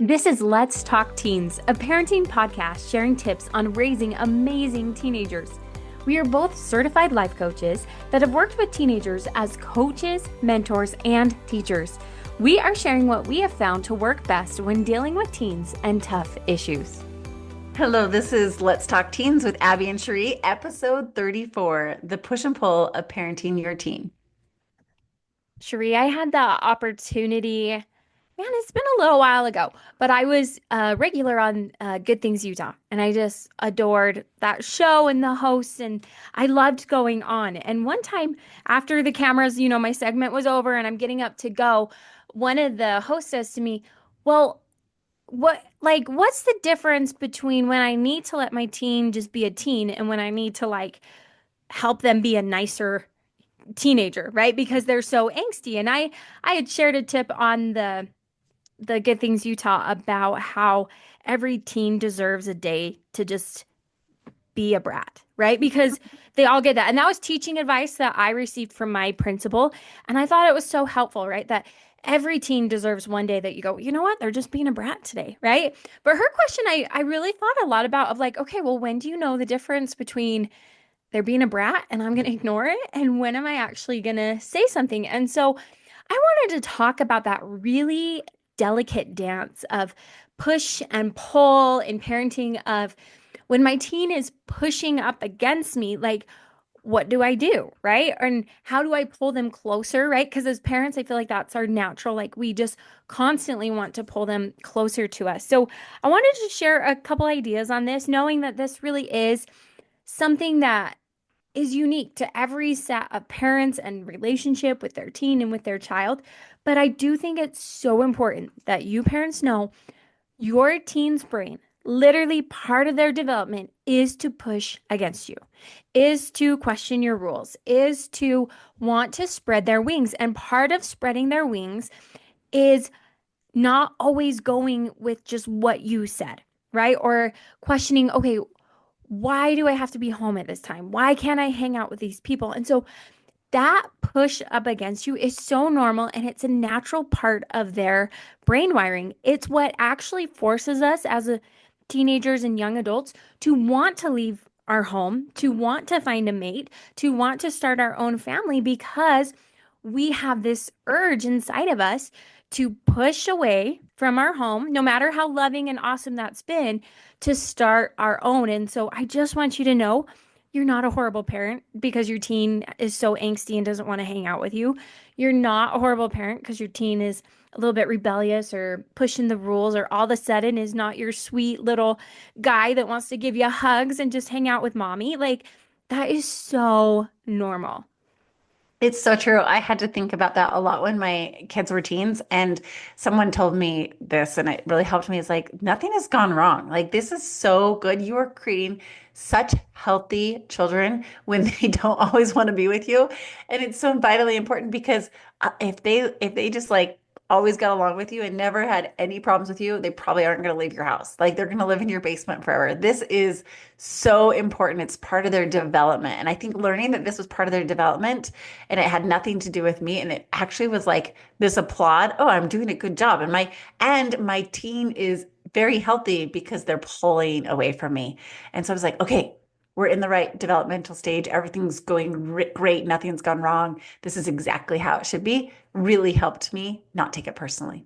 This is Let's Talk Teens, a parenting podcast sharing tips on raising amazing teenagers. We are both certified life coaches that have worked with teenagers as coaches, mentors, and teachers. We are sharing what we have found to work best when dealing with teens and tough issues. Hello, this is Let's Talk Teens with Abby and Cheree, episode 34, the push and pull of parenting your teen. Cheree, I had the opportunity, man, it's been a little while ago, but I was a regular on Good Things Utah, and I just adored that show and the hosts, and I loved going on. And one time after the cameras, my segment was over and I'm getting up to go, one of the hosts says to me, well, what's the difference between when I need to let my teen just be a teen and when I need to help them be a nicer teenager, right? Because they're so angsty. And I had shared a tip on the Good Things Utah about how every teen deserves a day to just be a brat, right? Because they all get that. And that was teaching advice that I received from my principal. And I thought it was so helpful, right? That every teen deserves one day that you go, you know what? They're just being a brat today, right? But her question, I really thought a lot about of like, okay, well, when do you know the difference between they're being a brat and I'm going to ignore it? And when am I actually going to say something? And so I wanted to talk about that really delicate dance of push and pull in parenting of when my teen is pushing up against me, like, what do I do? Right. And how do I pull them closer? Right. Because as parents, I feel like that's our natural, like, we just constantly want to pull them closer to us. So I wanted to share a couple ideas on this, knowing that this really is something that is unique to every set of parents and relationship with their teen and with their child. But I do think it's so important that you parents know your teen's brain, literally part of their development, is to push against you, is to question your rules, is to want to spread their wings. And part of spreading their wings is not always going with just what you said, right? Or questioning, okay, why do I have to be home at this time? Why can't I hang out with these people? And so that push up against you is so normal and it's a natural part of their brain wiring. It's what actually forces us as teenagers and young adults to want to leave our home, to want to find a mate, to want to start our own family because we have this urge inside of us to push away from our home, no matter how loving and awesome that's been, to start our own. And so I just want you to know you're not a horrible parent because your teen is so angsty and doesn't want to hang out with you. You're not a horrible parent because your teen is a little bit rebellious or pushing the rules or all of a sudden is not your sweet little guy that wants to give you hugs and just hang out with mommy. Like, that is so normal. It's so true. I had to think about that a lot when my kids were teens, and someone told me this, and it really helped me. It's like, nothing has gone wrong. Like, this is so good. You are creating such healthy children when they don't always want to be with you. And it's so vitally important because if they just like always got along with you and never had any problems with you, they probably aren't going to leave your house. Like, they're going to live in your basement forever. This is so important. It's part of their development. And I think learning that this was part of their development and it had nothing to do with me, and it actually was like this applaud, oh, I'm doing a good job. And my teen is very healthy because they're pulling away from me. And so I was like, okay, we're in the right developmental stage. Everything's going great. Nothing's gone wrong. This is exactly how it should be. Really helped me not take it personally.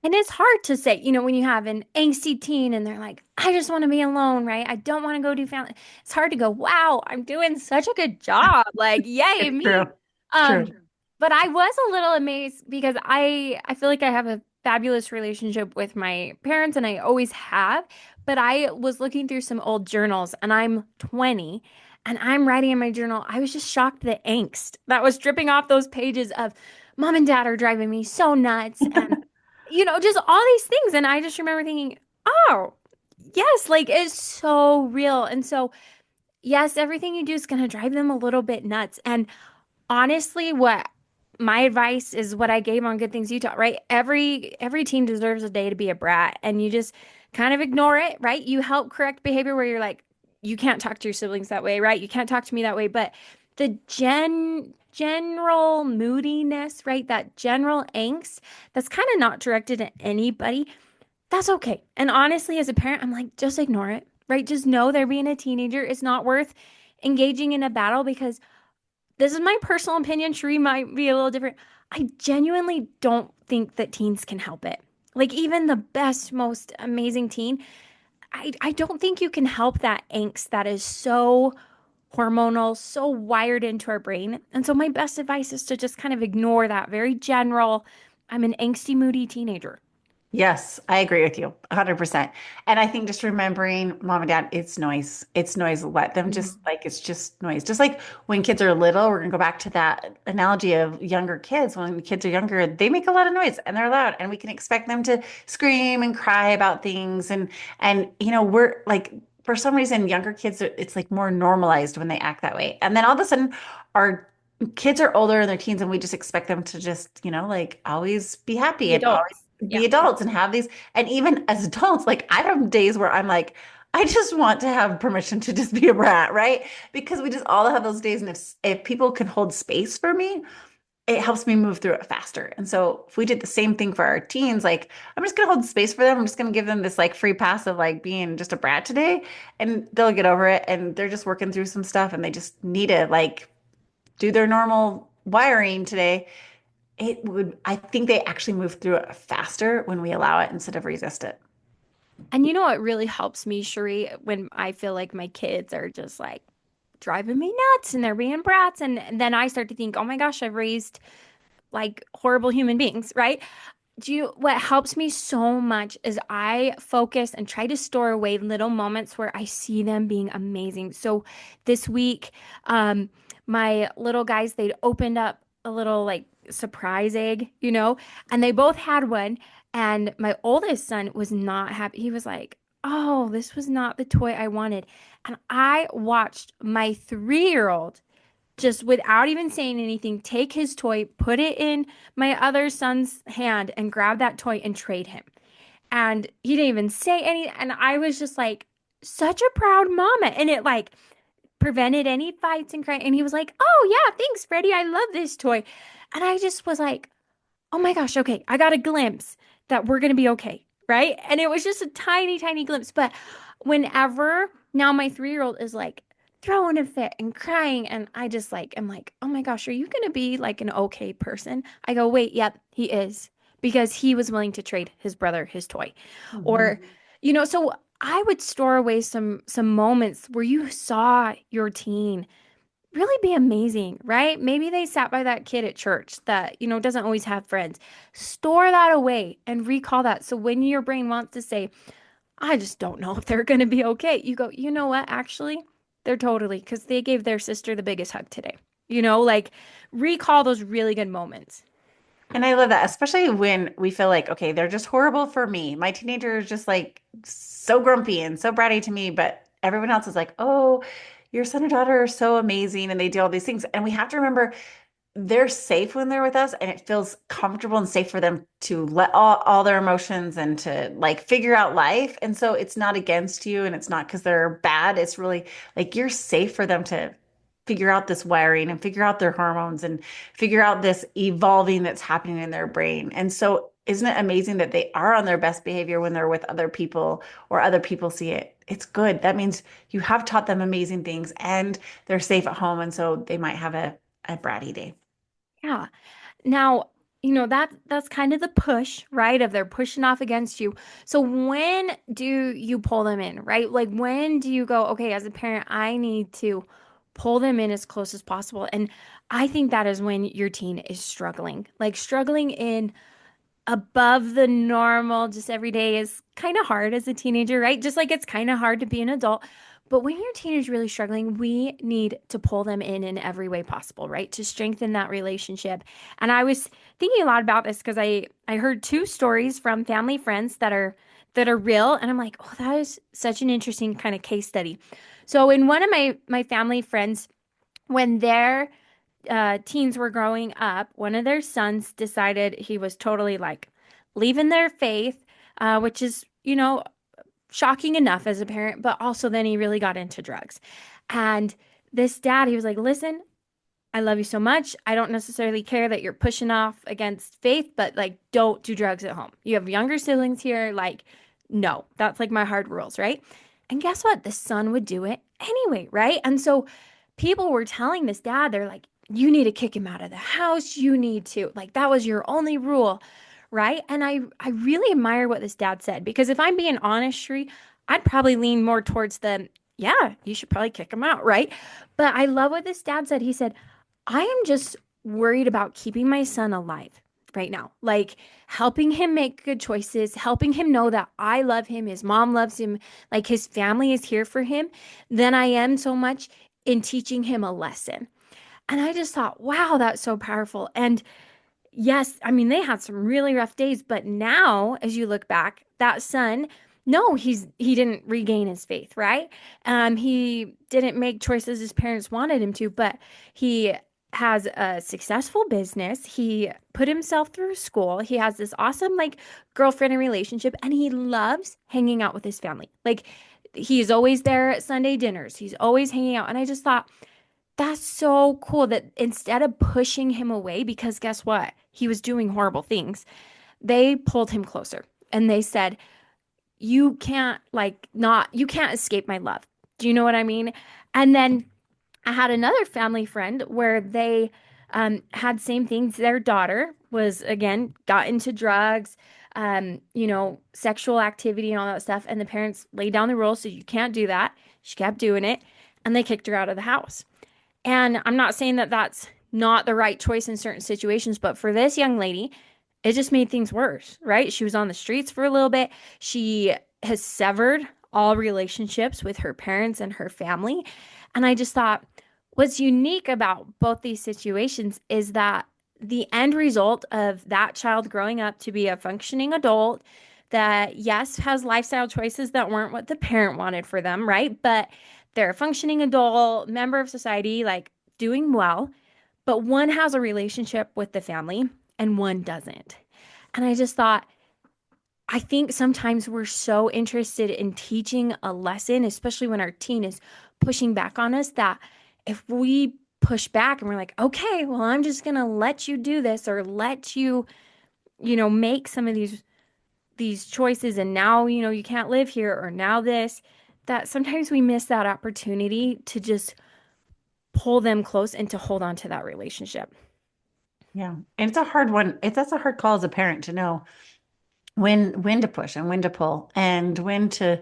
And it's hard to say, when you have an angsty teen and they're like, I just want to be alone, right? I don't want to go do family. It's hard to go, wow, I'm doing such a good job. Like, yay, It's me. true. Um, True. but I was a little amazed because I feel like I have a fabulous relationship with my parents and I always have. But I was looking through some old journals and I'm 20 and I'm writing in my journal. I was just shocked the angst that was dripping off those pages of mom and dad are driving me so nuts and just all these things. And I just remember thinking, oh, yes, like it's so real. And so, yes, everything you do is going to drive them a little bit nuts. And honestly, what my advice is what I gave on Good Things Utah, right? Every teen deserves a day to be a brat, and you just kind of ignore it, right? You help correct behavior where you're like, you can't talk to your siblings that way, right? You can't talk to me that way. But the general moodiness, right? That general angst that's kind of not directed at anybody. that's okay. And honestly, as a parent, I'm like, just ignore it, right? Just know they're being a teenager. It's not worth engaging in a battle because this is my personal opinion. Cheree might be a little different. I genuinely don't think that teens can help it. Like even the best, most amazing teen, I don't think you can help that angst that is so hormonal, so wired into our brain. And so my best advice is to just kind of ignore that very general, I'm an angsty, moody teenager. Yes, I agree with you 100%. And I think just remembering mom and dad, it's noise. It's noise. Let them just Mhm. like, it's just noise. Just like when kids are little, we're going to go back to that analogy of younger kids. When kids are younger, they make a lot of noise and they're loud and we can expect them to scream and cry about things. And, we're like, for some reason, younger kids, it's like more normalized when they act that way. And then all of a sudden, our kids are older in their teens and we just expect them to just, like always be happy The and always adults. be Yeah. adults and have these. And even as adults, like I have days where I'm like, I just want to have permission to just be a brat, right? Because we just all have those days. And if people can hold space for me, it helps me move through it faster. And so if we did the same thing for our teens, like I'm just gonna hold space for them. I'm just gonna give them this like free pass of like being just a brat today, and they'll get over it. And they're just working through some stuff and they just need to like do their normal wiring today. I think they actually move through it faster when we allow it instead of resist it. And you know what really helps me, Cherie, when I feel like my kids are just like driving me nuts and they're being brats. And then I start to think, oh my gosh, I've raised like horrible human beings, right? Do you what helps me so much is I focus and try to store away little moments where I see them being amazing. So this week, um, my little guys, they'd opened up a little like surprise egg, and they both had one. And my oldest son was not happy. He was like, "Oh, this was not the toy I wanted." And I watched my 3-year-old just without even saying anything, take his toy, put it in my other son's hand, and grab that toy and trade him. And he didn't even say any. And I was just like, such a proud mama. And it like prevented any fights and crying. And he was like, oh, yeah, thanks, Freddie. I love this toy. And I just was like, oh my gosh, okay, I got a glimpse that we're going to be okay, right? And it was just a tiny, tiny glimpse. But whenever now my 3-year-old is like throwing a fit and crying, and I just like, I'm like, oh my gosh, are you going to be like an okay person? I go, wait, yep, he is. Because he was willing to trade his brother his toy. Or, Mhm. so I would store away some moments where you saw your teen really be amazing, right? Maybe they sat by that kid at church that, doesn't always have friends. Store that away and recall that. So when your brain wants to say, I just don't know if they're going to be okay, you go, you know what? Actually, they're totally, because they gave their sister the biggest hug today. Like recall those really good moments. And I love that, especially when we feel like, okay, they're just horrible for me. My teenager is just like so grumpy and so bratty to me, but everyone else is like, oh, your son or daughter are so amazing and they do all these things. And we have to remember they're safe when they're with us and it feels comfortable and safe for them to let all their emotions and to like figure out life. And so it's not against you and it's not because they're bad. It's really like you're safe for them to figure out this wiring and figure out their hormones and figure out this evolving that's happening in their brain. And so isn't it amazing that they are on their best behavior when they're with other people or other people see it? It's good. That means you have taught them amazing things and they're safe at home. And so they might have a bratty day. Yeah. Now, that's kind of the push, right? Of they're pushing off against you. So when do you pull them in, right? Like when do you go, okay, as a parent, I need to pull them in as close as possible. And I think that is when your teen is struggling. Like struggling in above the normal, just every day is kind of hard as a teenager, right? Just like it's kind of hard to be an adult. But when your teen is really struggling, we need to pull them in every way possible, right? To strengthen that relationship. And I was thinking a lot about this because I heard two stories from family friends that are real, and I'm like, oh, that is such an interesting kind of case study. So in one of my family friends, when their teens were growing up, one of their sons decided he was totally like leaving their faith, which is, shocking enough as a parent, but also then he really got into drugs. And this dad, he was like, listen, I love you so much. I don't necessarily care that you're pushing off against faith, but like, don't do drugs at home. You have younger siblings here. Like, no, that's like my hard rules, right? And guess what? The son would do it anyway, right? And so people were telling this dad, they're like, you need to kick him out of the house. You need to, like, that was your only rule, right? And I really admire what this dad said because if I'm being honest, Shree, I'd probably lean more towards the, yeah, you should probably kick him out, right? But I love what this dad said. He said, I am just worried about keeping my son alive right now. Like helping him make good choices, helping him know that I love him, his mom loves him, like his family is here for him, than I am so much in teaching him a lesson. And I just thought, wow, that's so powerful. And yes, I mean, they had some really rough days, but now as you look back, that son, no, he didn't regain his faith, right? He didn't make choices his parents wanted him to, but he has a successful business. He put himself through school. He has this awesome like girlfriend and relationship, and he loves hanging out with his family. Like he's always there at Sunday dinners. He's always hanging out. And I just thought, that's so cool that instead of pushing him away, because guess what? He was doing horrible things, they pulled him closer and they said, you can't, like, not, you can't escape my love. Do you know what I mean? And then I had another family friend where they had same things. Their daughter was, again, got into drugs, sexual activity and all that stuff. And the parents laid down the rules, so you can't do that. She kept doing it and they kicked her out of the house. And I'm not saying that that's not the right choice in certain situations, but for this young lady, it just made things worse, right? She was on the streets for a little bit. She has severed all relationships with her parents and her family. And I just thought, what's unique about both these situations is that the end result of that child growing up to be a functioning adult that, yes, has lifestyle choices that weren't what the parent wanted for them, right? But they're a functioning adult member of society, like doing well, but one has a relationship with the family and one doesn't. And I just thought, I think sometimes we're so interested in teaching a lesson, especially when our teen is pushing back on us, that if we push back and we're like, okay, well, I'm just going to let you do this or let you, make some of these choices and now, you can't live here or now this, that sometimes we miss that opportunity to just pull them close and to hold on to that relationship. Yeah. And it's a hard one. That's a hard call as a parent to know when to push and when to pull and when to,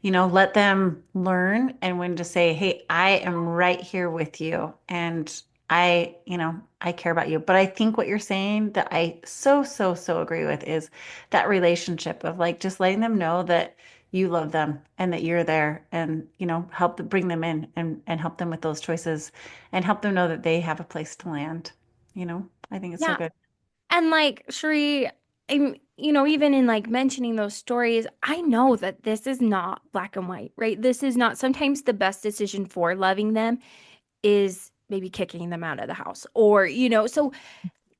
let them learn and when to say, "Hey, I am right here with you and I care about you." But I think what you're saying that I so, so, so agree with is that relationship of like just letting them know that you love them and that you're there and, help bring them in and help them with those choices and help them know that they have a place to land. I think it's so Yeah. good. And like Sheree, even in like mentioning those stories, I know that this is not black and white, right? This is not sometimes the best decision for loving them is maybe kicking them out of the house or, so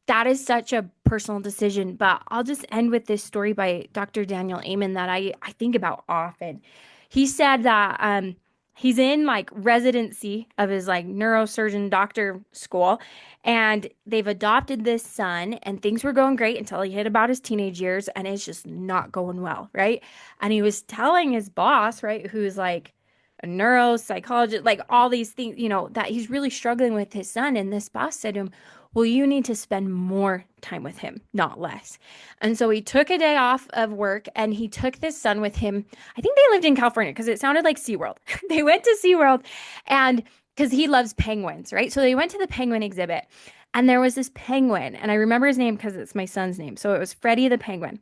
that is such a personal decision. But I'll just end with this story by Dr. Daniel Amen that I think about often. He said that he's in like residency of his like neurosurgeon doctor school, and they've adopted this son, and things were going great until he hit about his teenage years, and it's just not going well, right? And he was telling his boss, right, who's like a neuropsychologist, like all these things, that he's really struggling with his son. And this boss said to him, well, you need to spend more time with him, not less. And so he took a day off of work and he took this son with him. I think they lived in California because it sounded like SeaWorld. They went to SeaWorld and because he loves penguins, right? So they went to the penguin exhibit and there was this penguin. And I remember his name because it's my son's name. So it was Freddie the penguin.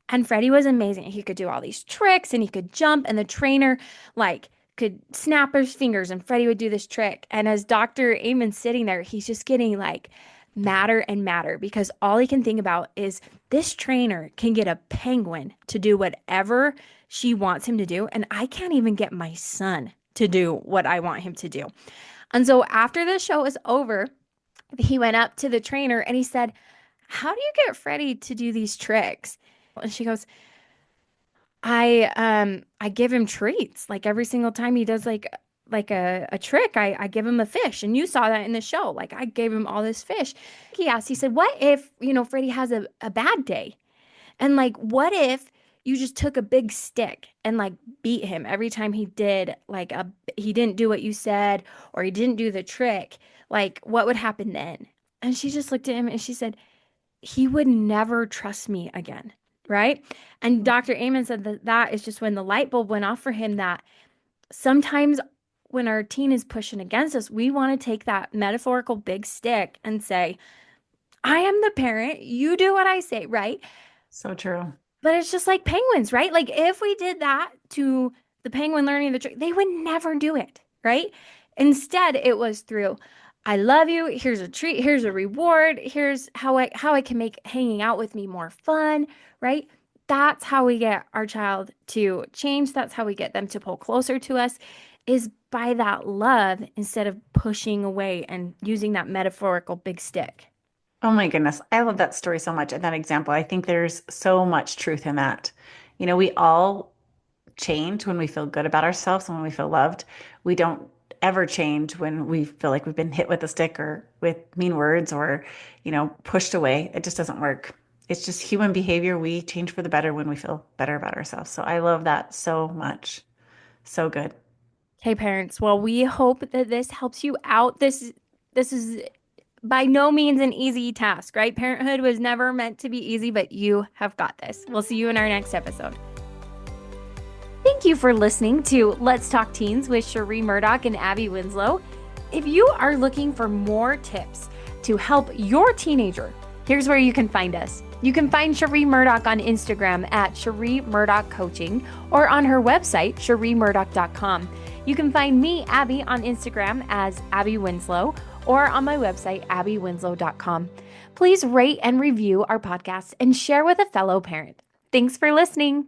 And Freddie was amazing. He could do all these tricks and he could jump. And the trainer, like, could snap his fingers and Freddie would do this trick. And as Dr. Amon's sitting there, he's just getting like madder and madder because all he can think about is this trainer can get a penguin to do whatever she wants him to do. And I can't even get my son to do what I want him to do. And so after the show was over, he went up to the trainer and he said, how do you get Freddie to do these tricks? And she goes, I give him treats like every single time he does like like a trick, I give him a fish. And you saw that in the show. Like I gave him all this fish. He asked, he said, what if, Freddie has a bad day? And like, what if you just took a big stick and like beat him every time he did he didn't do what you said or he didn't do the trick? Like, what would happen then? And she just looked at him and she said, he would never trust me again. Right. And Dr. Amen said that that is just when the light bulb went off for him that sometimes when our teen is pushing against us, we want to take that metaphorical big stick and say, I am the parent. You do what I say, right? So true. But it's just like penguins, right? Like if we did that to the penguin learning the trick, they would never do it, right? Instead, it was through, I love you. Here's a treat. Here's a reward. Here's how I can make hanging out with me more fun, right? That's how we get our child to change. That's how we get them to pull closer to us, is by that love instead of pushing away and using that metaphorical big stick. Oh my goodness. I love that story so much and that example. I think there's so much truth in that. We all change when we feel good about ourselves and when we feel loved. We don't ever change when we feel like we've been hit with a stick or with mean words or, pushed away. It just doesn't work. It's just human behavior. We change for the better when we feel better about ourselves. So I love that so much. So good. Okay, parents. Well, we hope that this helps you out. This is by no means an easy task, right? Parenthood was never meant to be easy, but you have got this. We'll see you in our next episode. Thank you for listening to Let's Talk Teens with Cheree Murdock and Abbi Winslow. If you are looking for more tips to help your teenager, here's where you can find us. You can find Cheree Murdock on Instagram at Cheree Murdock Coaching or on her website, ChereeMurdock.com. You can find me, Abbi, on Instagram as Abbi Winslow or on my website, AbbiWinslow.com. Please rate and review our podcast and share with a fellow parent. Thanks for listening.